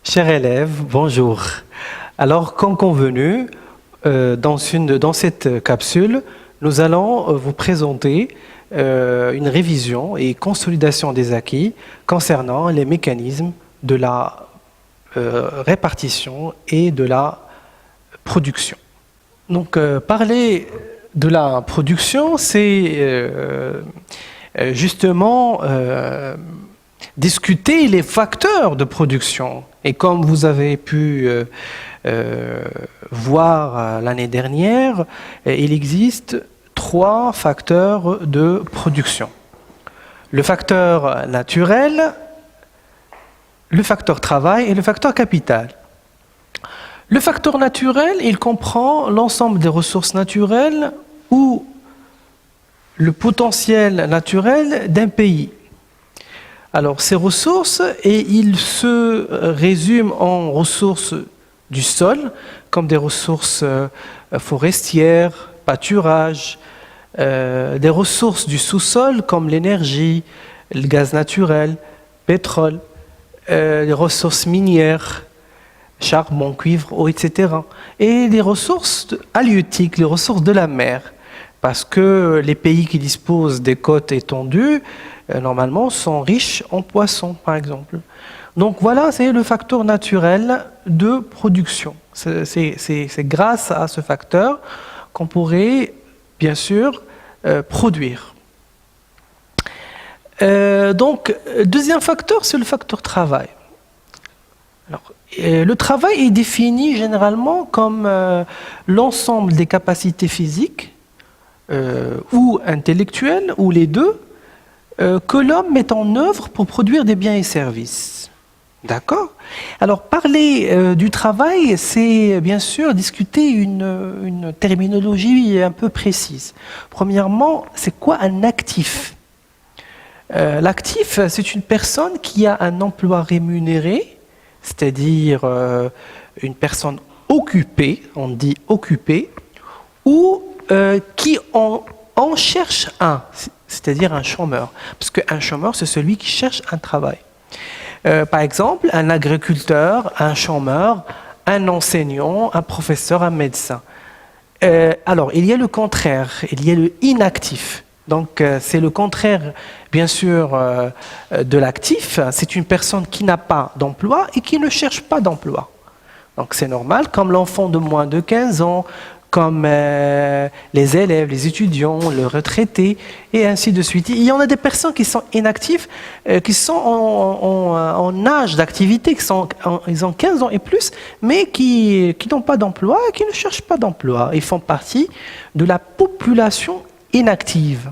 Chers élèves, bonjour. Alors, comme convenu, dans cette capsule, nous allons vous présenter une révision et consolidation des acquis concernant les mécanismes de la répartition et de la production. Donc, parler de la production, c'est justement discuter les facteurs de production. Et comme vous avez pu voir l'année dernière, il existe 3 facteurs de production. Le facteur naturel, le facteur travail et le facteur capital. Le facteur naturel, il comprend l'ensemble des ressources naturelles ou le potentiel naturel d'un pays. Alors, ces ressources, ils se résument en ressources du sol, comme des ressources forestières, pâturage, des ressources du sous-sol, comme l'énergie, le gaz naturel, pétrole, les ressources minières, charbon, cuivre, eau, etc. Et les ressources halieutiques, les ressources de la mer, parce que les pays qui disposent des côtes étendues, normalement, sont riches en poissons, par exemple. Donc voilà, c'est le facteur naturel de production. C'est grâce à ce facteur qu'on pourrait, bien sûr, produire. Donc, deuxième facteur, c'est le facteur travail. Alors, le travail est défini généralement comme l'ensemble des capacités physiques ou intellectuelles, ou les deux, que l'homme met en œuvre pour produire des biens et services. D'accord ? Alors, parler du travail, c'est bien sûr discuter une terminologie un peu précise. Premièrement, c'est quoi un actif ? L'actif, c'est une personne qui a un emploi rémunéré, c'est-à-dire une personne occupée, on dit occupée, ou qui en cherche un, c'est-à-dire un chômeur. Parce qu'un chômeur, c'est celui qui cherche un travail. Par exemple, un agriculteur, un chômeur, un enseignant, un professeur, un médecin. Alors, il y a le contraire, il y a le inactif. Donc, c'est le contraire, bien sûr, de l'actif. C'est une personne qui n'a pas d'emploi et qui ne cherche pas d'emploi. Donc, c'est normal, comme l'enfant de moins de 15 ans, comme les élèves, les étudiants, les retraités, et ainsi de suite. Il y en a des personnes qui sont inactives, qui sont en âge d'activité, ils ont 15 ans et plus, mais qui n'ont pas d'emploi, qui ne cherchent pas d'emploi. Ils font partie de la population inactive.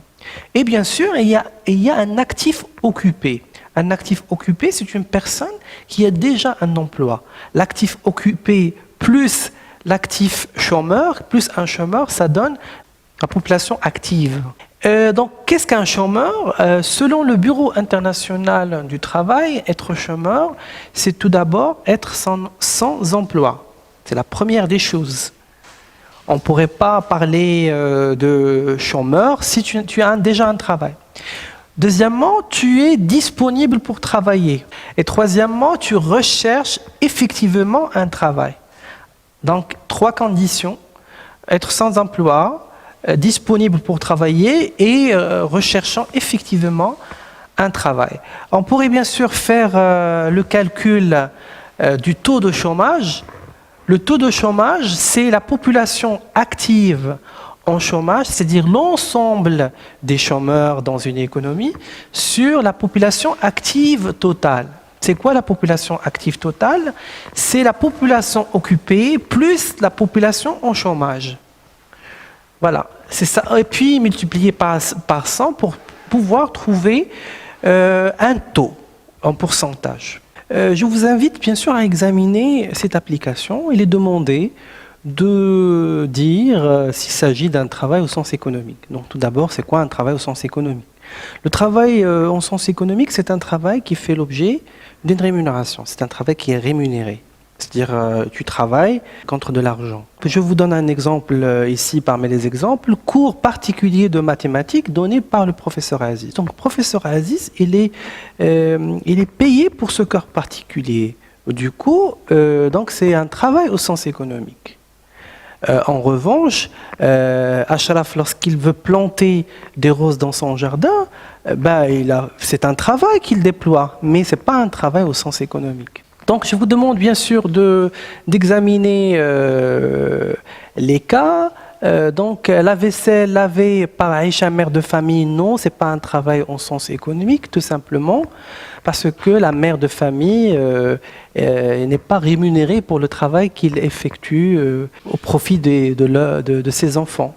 Et bien sûr, il y a un actif occupé. Un actif occupé, c'est une personne qui a déjà un emploi. L'actif occupé plus l'actif chômeur, plus un chômeur, ça donne la population active. Donc, qu'est-ce qu'un chômeur ? Selon le Bureau international du travail, être chômeur, c'est tout d'abord être sans emploi. C'est la première des choses. On ne pourrait pas parler de chômeur si tu as déjà un travail. Deuxièmement, tu es disponible pour travailler. Et troisièmement, tu recherches effectivement un travail. Donc, 3 conditions, être sans emploi, disponible pour travailler et recherchant effectivement un travail. On pourrait bien sûr faire le calcul du taux de chômage. Le taux de chômage, c'est la population active en chômage, c'est-à-dire l'ensemble des chômeurs dans une économie, sur la population active totale. C'est quoi la population active totale ? C'est la population occupée plus la population en chômage. Voilà, c'est ça. Et puis multiplié par 100 pour pouvoir trouver un taux en pourcentage. Je vous invite bien sûr à examiner cette application. Il est demandé de dire s'il s'agit d'un travail au sens économique. Donc tout d'abord, c'est quoi un travail au sens économique ? Le travail en sens économique, c'est un travail qui fait l'objet d'une rémunération. C'est un travail qui est rémunéré. C'est-à-dire, tu travailles contre de l'argent. Je vous donne un exemple ici parmi les exemples. Cours particulier de mathématiques donné par le professeur Aziz. Donc, le professeur Aziz, il est payé pour ce cours particulier Du coup, donc c'est un travail au sens économique. En revanche, Achraf, lorsqu'il veut planter des roses dans son jardin, c'est un travail qu'il déploie, mais ce n'est pas un travail au sens économique. Donc je vous demande bien sûr d'examiner les cas. Donc la vaisselle lavée par Aïcha, mère de famille, non, ce n'est pas un travail au sens économique, tout simplement, parce que la mère de famille n'est pas rémunérée pour le travail qu'il effectue au profit de ses enfants.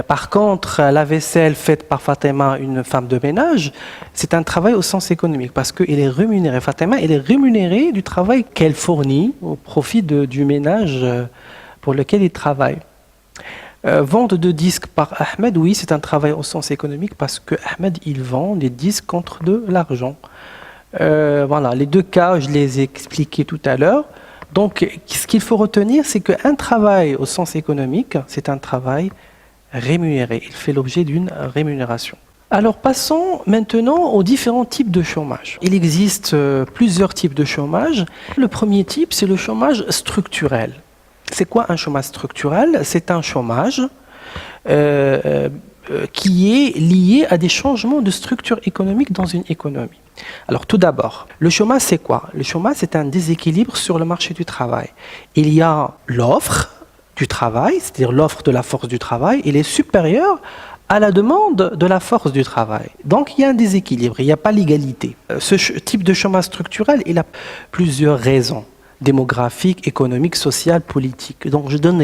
Par contre, la vaisselle faite par Fatima, une femme de ménage, c'est un travail au sens économique parce qu'elle est rémunérée. Fatima, elle est rémunérée du travail qu'elle fournit au profit du ménage pour lequel il travaille. Vente de disques par Ahmed, oui, c'est un travail au sens économique parce que Ahmed, il vend des disques contre de l'argent. Voilà, les deux cas, je les ai expliqués tout à l'heure. Donc, ce qu'il faut retenir, c'est qu'un travail au sens économique, c'est un travail rémunéré. Il fait l'objet d'une rémunération. Alors, passons maintenant aux différents types de chômage. Il existe plusieurs types de chômage. Le premier type, c'est le chômage structurel. C'est quoi un chômage structurel? C'est un chômage qui est lié à des changements de structure économique dans une économie. Alors tout d'abord, le chômage c'est quoi? Le chômage c'est un déséquilibre sur le marché du travail. Il y a l'offre du travail, c'est-à-dire l'offre de la force du travail, elle est supérieure à la demande de la force du travail. Donc il y a un déséquilibre, il n'y a pas l'égalité. Ce type de chômage structurel, il a plusieurs raisons. Démographique, économique, sociale, politique. Donc je donne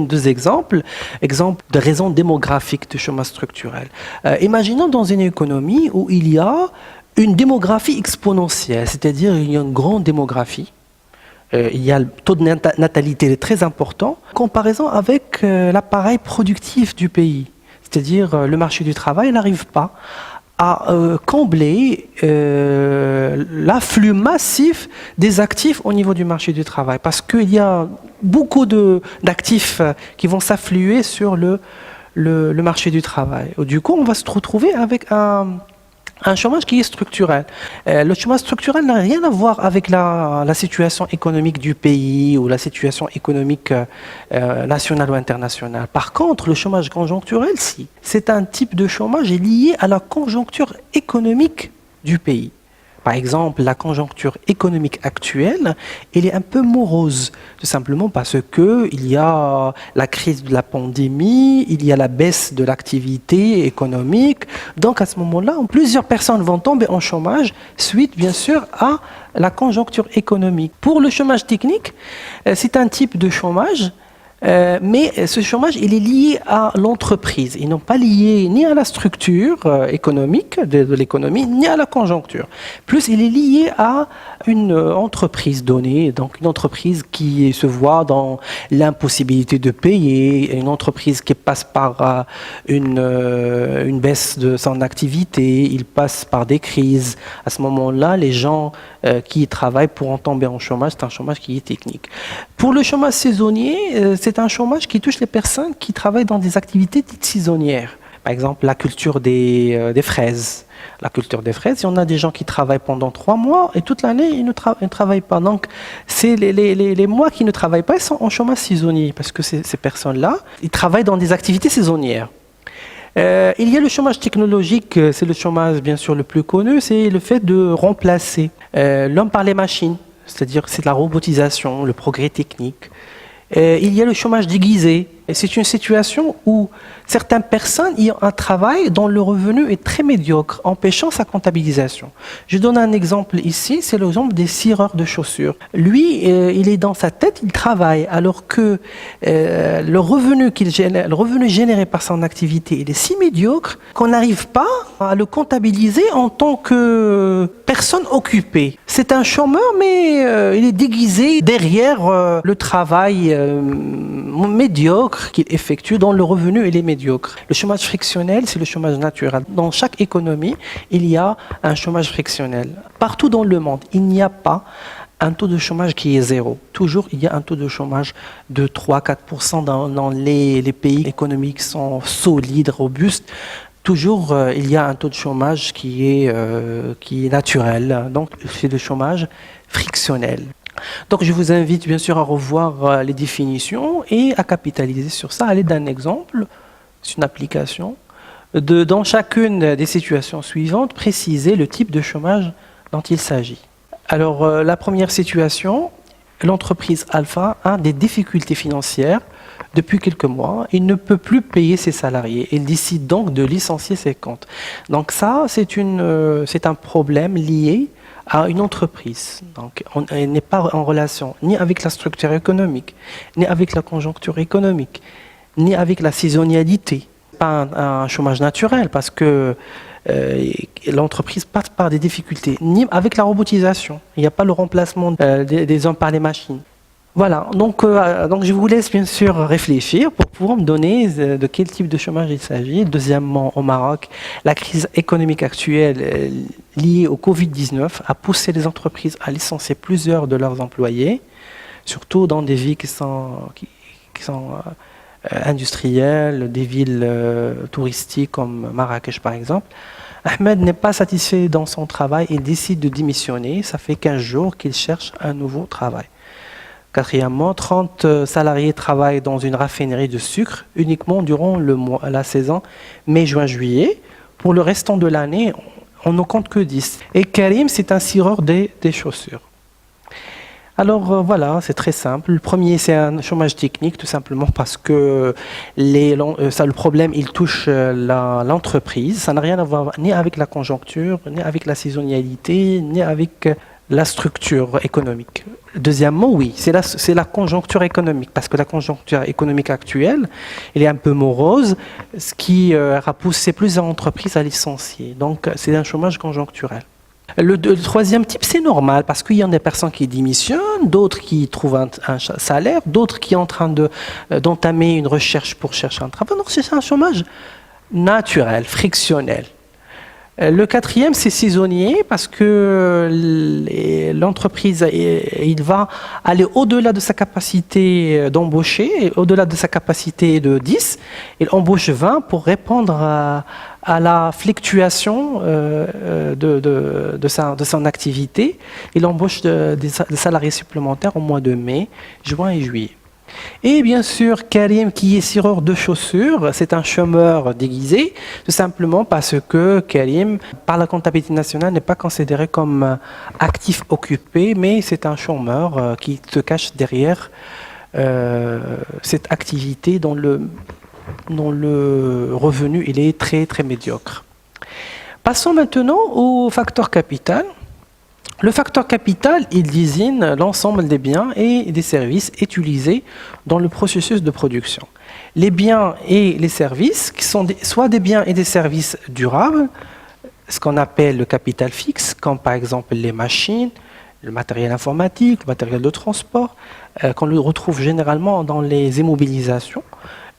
deux exemples de raisons démographiques de chômage structurel. Imaginons dans une économie où il y a une démographie exponentielle, c'est-à-dire il y a une grande démographie. Il y a le taux de natalité très important, en comparaison avec l'appareil productif du pays. C'est-à-dire le marché du travail n'arrive pas à combler l'afflux massif des actifs au niveau du marché du travail. Parce qu'il y a beaucoup d'actifs qui vont s'affluer sur le marché du travail. Du coup, on va se retrouver avec un chômage qui est structurel. Le chômage structurel n'a rien à voir avec la situation économique du pays ou la situation économique nationale ou internationale. Par contre, le chômage conjoncturel, si. C'est un type de chômage lié à la conjoncture économique du pays. Par exemple, la conjoncture économique actuelle, elle est un peu morose, tout simplement parce qu'il y a la crise de la pandémie, il y a la baisse de l'activité économique. Donc à ce moment-là, plusieurs personnes vont tomber en chômage suite, bien sûr, à la conjoncture économique. Pour le chômage technique, c'est un type de chômage mais ce chômage, il est lié à l'entreprise. Il n'est pas lié ni à la structure économique de l'économie, ni à la conjoncture. Plus, il est lié à une entreprise donnée, donc une entreprise qui se voit dans l'impossibilité de payer, une entreprise qui passe par une baisse de son activité, il passe par des crises. À ce moment-là, les gens qui y travaillent pourront tomber en chômage. C'est un chômage qui est technique. Pour le chômage saisonnier, c'est un chômage qui touche les personnes qui travaillent dans des activités dites saisonnières. Par exemple, la culture des fraises. La culture des fraises, il y en a des gens qui travaillent pendant 3 mois et toute l'année, ils ne travaillent pas. Donc, c'est les mois qui ne travaillent pas, ils sont en chômage saisonnier parce que ces personnes-là, ils travaillent dans des activités saisonnières. Il y a le chômage technologique, c'est le chômage bien sûr le plus connu, c'est le fait de remplacer l'homme par les machines, c'est-à-dire que c'est de la robotisation, le progrès technique. Il y a le chômage déguisé. Et c'est une situation où certaines personnes y ont un travail dont le revenu est très médiocre, empêchant sa comptabilisation. Je donne un exemple ici, c'est l'exemple des cireurs de chaussures. Lui, il est dans sa tête, il travaille, alors que le revenu généré par son activité, il est si médiocre qu'on n'arrive pas à le comptabiliser en tant que personne occupée. C'est un chômeur, mais il est déguisé derrière le travail médiocre qu'il effectue, dont le revenu est médiocre. Le chômage frictionnel, c'est le chômage naturel. Dans chaque économie, il y a un chômage frictionnel. Partout dans le monde, il n'y a pas un taux de chômage qui est zéro. Toujours, il y a un taux de chômage de 3-4% dans les pays économiques qui sont solides, robustes. toujours, il y a un taux de chômage qui est naturel. Donc, c'est le chômage frictionnel. Donc, je vous invite bien sûr à revoir les définitions et à capitaliser sur ça à l'aide d'un exemple. C'est une application. Dans chacune des situations suivantes, préciser le type de chômage dont il s'agit. Alors, la première situation, l'entreprise Alpha a des difficultés financières depuis quelques mois. Il ne peut plus payer ses salariés. Il décide donc de licencier ses comptes. Donc ça, c'est un problème lié à une entreprise. Donc, on n'est pas en relation ni avec la structure économique, ni avec la conjoncture économique, ni avec la saisonnalité. Pas un chômage naturel parce que l'entreprise passe par des difficultés, ni avec la robotisation. Il n'y a pas le remplacement des hommes par les machines. Voilà, donc je vous laisse bien sûr réfléchir pour pouvoir me donner de quel type de chômage il s'agit. Deuxièmement, au Maroc, la crise économique actuelle liée au Covid-19 a poussé les entreprises à licencier plusieurs de leurs employés, surtout dans des villes qui sont industrielles, des villes touristiques comme Marrakech par exemple. Ahmed n'est pas satisfait dans son travail et décide de démissionner. Ça fait 15 jours qu'il cherche un nouveau travail. Quatrièmement, 30 salariés travaillent dans une raffinerie de sucre uniquement durant la saison mai, juin, juillet. Pour le restant de l'année, on ne compte que 10. Et Karim, c'est un cireur des chaussures. Alors voilà, c'est très simple. Le premier, c'est un chômage technique, tout simplement parce que le problème, il touche l'entreprise. Ça n'a rien à voir ni avec la conjoncture, ni avec la saisonnalité, ni avec la structure économique. Deuxièmement, oui, c'est la conjoncture économique, parce que la conjoncture économique actuelle, elle est un peu morose, ce qui a poussé plusieurs entreprises à licencier. Donc, c'est un chômage conjoncturel. Le troisième type, c'est normal, parce qu'il y a des personnes qui démissionnent, d'autres qui trouvent un salaire, d'autres qui sont en train d'entamer une recherche pour chercher un travail. Donc, c'est un chômage naturel, frictionnel. Le quatrième, c'est saisonnier parce que l'entreprise, il va aller au-delà de sa capacité d'embaucher, au-delà de sa capacité de 10, il embauche 20 pour répondre à la fluctuation de son activité. Il embauche des salariés supplémentaires au mois de mai, juin et juillet. Et bien sûr, Karim, qui est cireur de chaussures, c'est un chômeur déguisé, tout simplement parce que Karim, par la comptabilité nationale, n'est pas considéré comme actif occupé, mais c'est un chômeur qui se cache derrière cette activité dont le revenu il est très, très médiocre. Passons maintenant au facteur capital. Le facteur capital, il désigne l'ensemble des biens et des services utilisés dans le processus de production. Les biens et les services, qui sont soit des biens et des services durables, ce qu'on appelle le capital fixe, comme par exemple les machines, le matériel informatique, le matériel de transport, qu'on le retrouve généralement dans les immobilisations,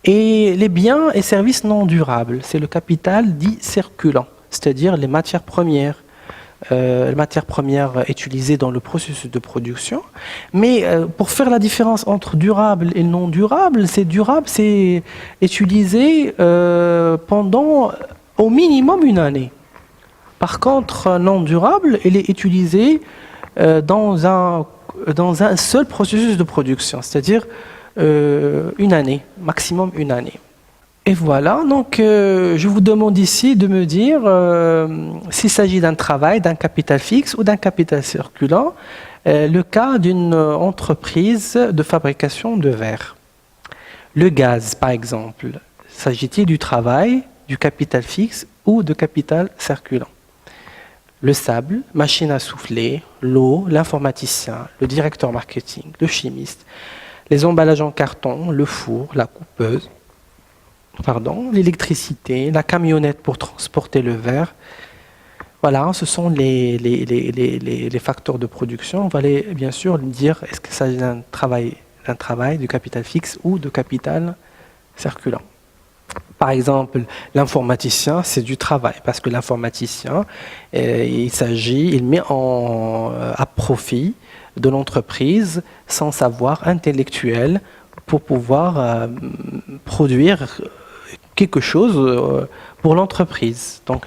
et les biens et services non durables, c'est le capital dit circulant, c'est-à-dire les matières premières. Les matières premières utilisées dans le processus de production. Mais pour faire la différence entre durable et non durable, c'est utilisé pendant au minimum une année. Par contre, non durable, il est utilisé dans un seul processus de production, c'est-à-dire une année, maximum une année. Et voilà, donc je vous demande ici de me dire s'il s'agit d'un travail, d'un capital fixe ou d'un capital circulant, le cas d'une entreprise de fabrication de verre. Le gaz, par exemple, s'agit-il du travail, du capital fixe ou de capital circulant? Le sable, machine à souffler, l'eau, l'informaticien, le directeur marketing, le chimiste, les emballages en carton, le four, la coupeuse, l'électricité, la camionnette pour transporter le verre. Voilà, ce sont les facteurs de production. On va bien sûr dire est-ce qu'il s'agit d'un travail, du capital fixe ou de capital circulant. Par exemple, l'informaticien, c'est du travail, parce que l'informaticien, il met à profit de l'entreprise son savoir intellectuel pour pouvoir produire quelque chose pour l'entreprise. Donc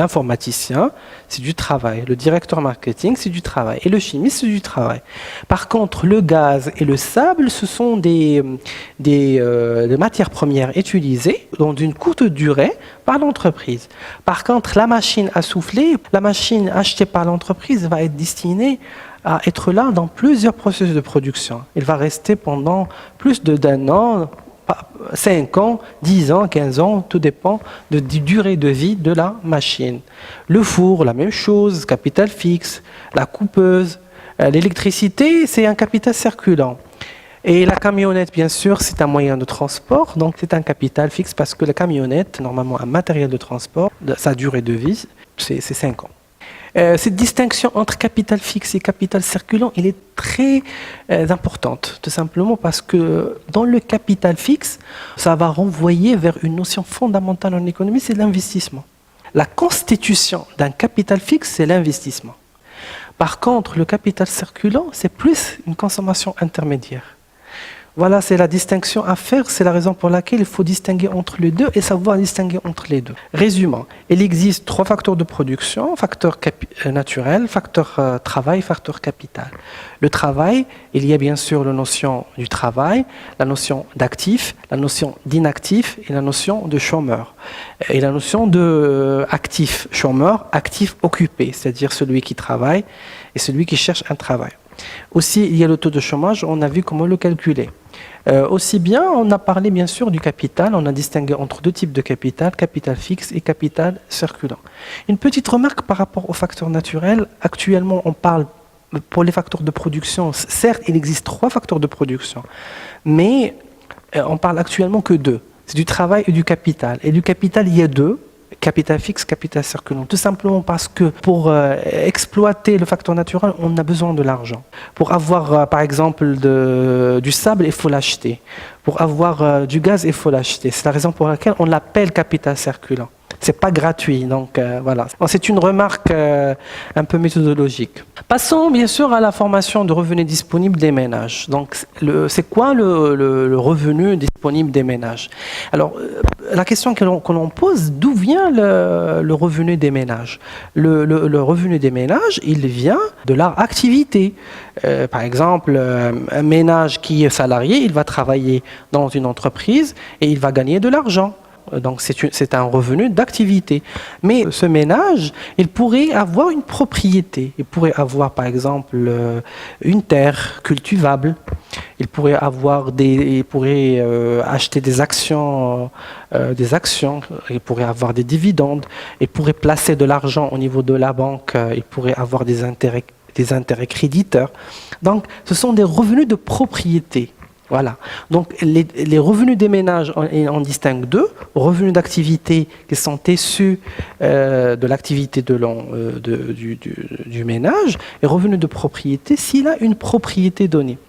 l'informaticien, c'est du travail. Le directeur marketing, c'est du travail. Et le chimiste, c'est du travail. Par contre, le gaz et le sable, ce sont des matières premières utilisées dans une courte durée par l'entreprise. Par contre, la machine à souffler, la machine achetée par l'entreprise va être destinée à être là dans plusieurs processus de production. Il va rester pendant plus d'un an, 5 ans, 10 ans, 15 ans, tout dépend de la durée de vie de la machine. Le four, la même chose, capital fixe, la coupeuse, l'électricité, c'est un capital circulant. Et la camionnette, bien sûr, c'est un moyen de transport, donc c'est un capital fixe parce que la camionnette, normalement un matériel de transport, sa durée de vie, c'est 5 ans. Cette distinction entre capital fixe et capital circulant, elle est très importante, tout simplement parce que dans le capital fixe, ça va renvoyer vers une notion fondamentale en économie, c'est l'investissement. La constitution d'un capital fixe, c'est l'investissement. Par contre, le capital circulant, c'est plus une consommation intermédiaire. Voilà, c'est la distinction à faire, c'est la raison pour laquelle il faut distinguer entre les deux et savoir distinguer entre les deux. Résumons, il existe 3 facteurs de production, facteur naturel, facteur travail, facteur capital. Le travail, il y a bien sûr la notion du travail, la notion d'actif, la notion d'inactif et la notion de chômeur. Et la notion de actif, chômeur, actif occupé, c'est-à-dire celui qui travaille et celui qui cherche un travail. Aussi, il y a le taux de chômage, on a vu comment le calculer. Aussi bien, on a parlé bien sûr du capital, on a distingué entre 2 types de capital fixe et capital circulant. Une petite remarque par rapport aux facteurs naturels. Actuellement, on parle pour les facteurs de production. Certes, il existe 3 facteurs de production, mais on parle actuellement que 2. C'est du travail et du capital. Et du capital, il y a 2. Capital fixe, capital circulant. Tout simplement parce que pour exploiter le facteur naturel, on a besoin de l'argent. Pour avoir, par exemple, du sable, il faut l'acheter. Pour avoir du gaz, il faut l'acheter. C'est la raison pour laquelle on l'appelle capital circulant. C'est pas gratuit, donc voilà. C'est une remarque un peu méthodologique. Passons bien sûr à la formation de revenus disponibles des ménages. Donc, c'est quoi le revenu disponible des ménages? Alors, la question que l'on pose, d'où vient le revenu des ménages? Le revenu des ménages, il vient de leur activité. Par exemple, un ménage qui est salarié, il va travailler dans une entreprise et il va gagner de l'argent. Donc c'est un revenu d'activité. Mais ce ménage, il pourrait avoir une propriété. Il pourrait avoir par exemple une terre cultivable. Il pourrait acheter des actions. Il pourrait avoir des dividendes. Il pourrait placer de l'argent au niveau de la banque. Il pourrait avoir des intérêts créditeurs. Donc ce sont des revenus de propriété. Voilà. Donc les revenus des ménages, on distingue 2. Revenus d'activité qui sont issus de l'activité du ménage et revenus de propriété s'il a une propriété donnée.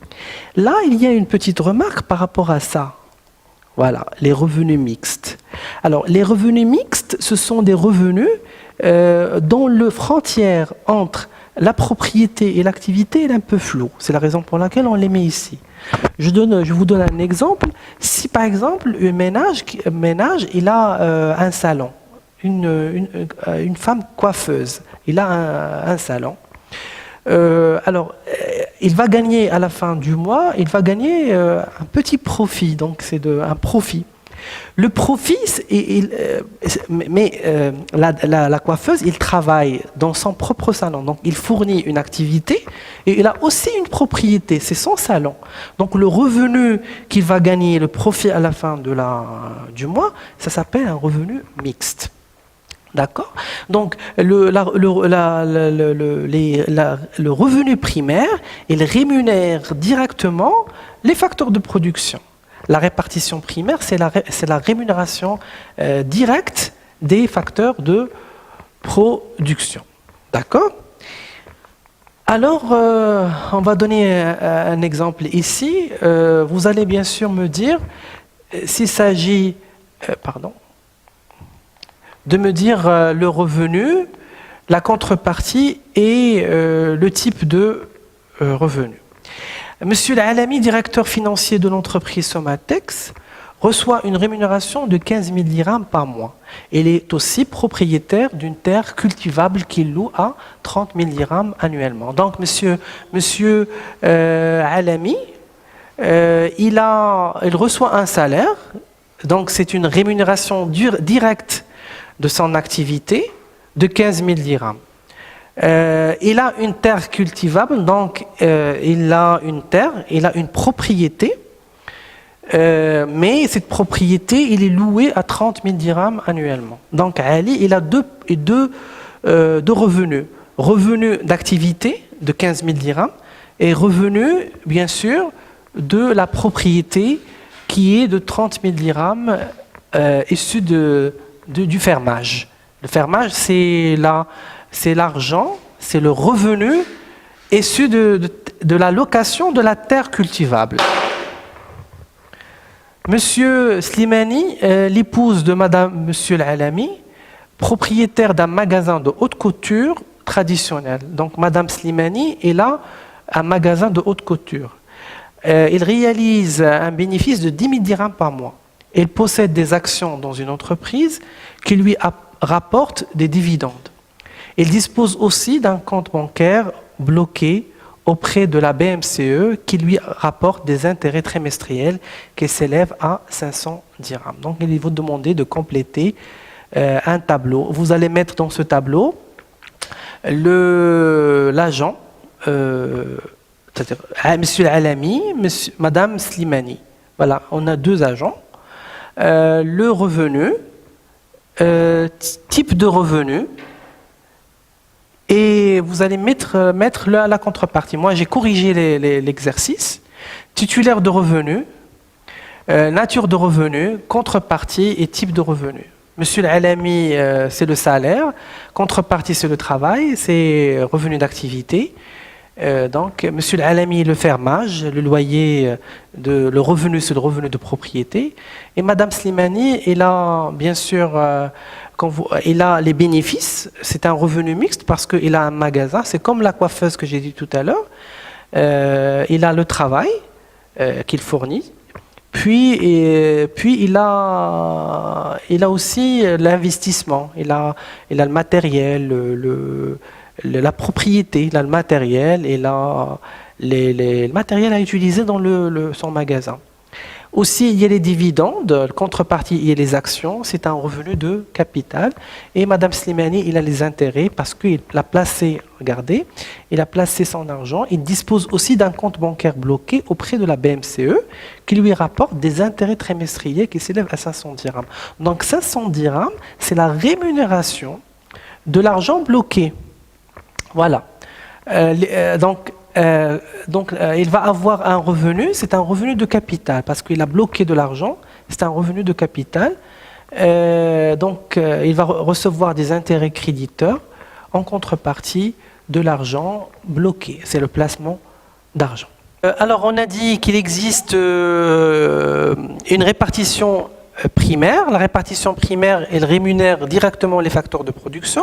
Là, il y a une petite remarque par rapport à ça. Voilà, les revenus mixtes. Alors, les revenus mixtes, ce sont des revenus dont le frontière entre la propriété et l'activité est un peu floue. C'est la raison pour laquelle on les met ici. Je vous donne un exemple. Si par exemple, un ménage il a un salon, une femme coiffeuse, il a un salon. Il va gagner à la fin du mois, il va gagner un petit profit, donc c'est un profit. Le profit, la coiffeuse, il travaille dans son propre salon, donc il fournit une activité et il a aussi une propriété, c'est son salon. Donc le revenu qu'il va gagner, le profit à la fin du mois, ça s'appelle un revenu mixte. D'accord? Donc le revenu primaire, il rémunère directement les facteurs de production. La répartition primaire, c'est la rémunération directe des facteurs de production. D'accord? Alors, on va donner un exemple ici. Vous allez bien sûr me dire s'il s'agit de me dire le revenu, la contrepartie et le type de revenu. Monsieur Al-Alami, directeur financier de l'entreprise Somatex, reçoit une rémunération de 15 000 dirhams par mois. Il est aussi propriétaire d'une terre cultivable qu'il loue à 30 000 dirhams annuellement. Donc, monsieur Alami, il reçoit un salaire, donc c'est une rémunération directe de son activité de 15 000 dirhams. Il a une terre cultivable, donc il a une propriété, mais cette propriété, il est loué à 30 000 dirhams annuellement. Donc Ali, il a deux revenus. Revenus d'activité de 15 000 dirhams et revenus, bien sûr, de la propriété qui est de 30 000 dirhams issus du fermage. Le fermage, c'est l'argent, c'est le revenu issu de la location de la terre cultivable. Monsieur Slimani, l'épouse de Monsieur Al-Alami, propriétaire d'un magasin de haute couture traditionnel. Donc Madame Slimani est là, un magasin de haute couture. Il réalise un bénéfice de 10 000 dirhams par mois. Il possède des actions dans une entreprise qui lui rapporte des dividendes. Il dispose aussi d'un compte bancaire bloqué auprès de la BMCE qui lui rapporte des intérêts trimestriels qui s'élèvent à 500 dirhams. Donc il va vous demander de compléter un tableau. Vous allez mettre dans ce tableau l'agent, c'est-à-dire Monsieur Alami, Madame Slimani. Voilà, on a deux agents. Le revenu, type de revenu, et vous allez mettre la contrepartie. Moi, j'ai corrigé l'exercice. Titulaire de revenu, nature de revenu, contrepartie et type de revenu. Monsieur Al-Alami, c'est le salaire. Contrepartie, c'est le travail, c'est revenu d'activité. Donc, Monsieur Al-Alami, le fermage, le loyer, le revenu, c'est le revenu de propriété. Et Madame Slimani, elle a bien sûr, il a les bénéfices. C'est un revenu mixte parce qu'il a un magasin. C'est comme la coiffeuse que j'ai dit tout à l'heure. Il a le travail qu'il fournit. Puis il a aussi l'investissement. Il a le matériel, la propriété, il a le matériel, il a le matériel à utiliser dans son magasin. Aussi, il y a les dividendes, la contrepartie, il y a les actions, c'est un revenu de capital. Et Madame Slimani, il a les intérêts parce qu'il a placé, regardez, il a placé son argent. Il dispose aussi d'un compte bancaire bloqué auprès de la BMCE qui lui rapporte des intérêts trimestriels qui s'élèvent à 500 dirhams. Donc 500 dirhams, c'est la rémunération de l'argent bloqué. Voilà. Il va avoir un revenu, c'est un revenu de capital, parce qu'il a bloqué de l'argent, c'est un revenu de capital. Il va recevoir des intérêts créditeurs en contrepartie de l'argent bloqué. C'est le placement d'argent. Alors, on a dit qu'il existe une répartition primaire. La répartition primaire, elle rémunère directement les facteurs de production.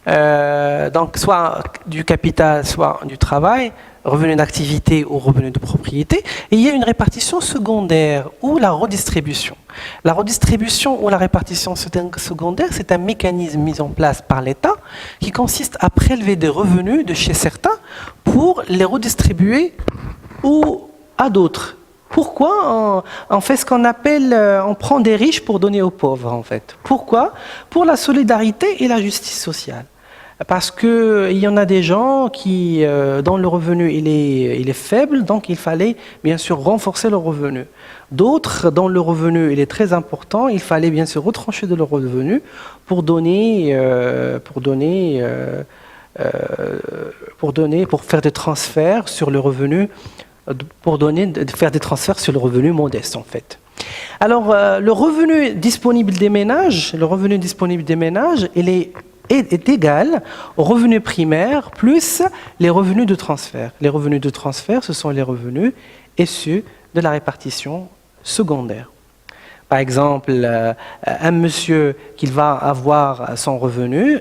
Donc soit du capital, soit du travail, revenu d'activité ou revenu de propriété. Et il y a une répartition secondaire ou la redistribution. La redistribution ou la répartition secondaire, c'est un mécanisme mis en place par l'État qui consiste à prélever des revenus de chez certains pour les redistribuer ou à d'autres. Pourquoi on fait ce qu'on appelle, on prend des riches pour donner aux pauvres en fait. Pourquoi? Pour la solidarité et la justice sociale. Parce qu'il y en a des gens dont le revenu il est faible, donc il fallait bien sûr renforcer le revenu. D'autres dont le revenu il est très important, il fallait bien sûr retrancher de leur revenu pour faire des transferts sur le revenu, faire des transferts sur le revenu modeste en fait. Alors le revenu disponible des ménages, il est égal au revenu primaire plus les revenus de transfert. Les revenus de transfert, ce sont les revenus issus de la répartition secondaire. Par exemple, un monsieur qui va avoir son revenu,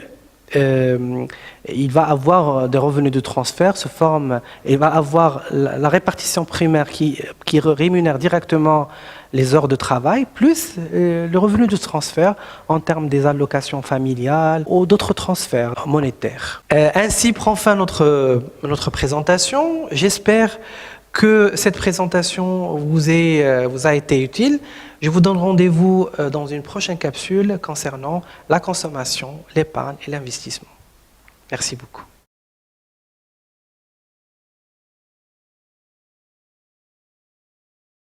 il va avoir des revenus de transfert sous forme, il va avoir la répartition primaire qui rémunère directement les heures de travail, plus le revenu de transfert en termes des allocations familiales ou d'autres transferts monétaires. Ainsi prend fin notre présentation. J'espère que cette présentation vous a été utile. Je vous donne rendez-vous dans une prochaine capsule concernant la consommation, l'épargne et l'investissement. Merci beaucoup.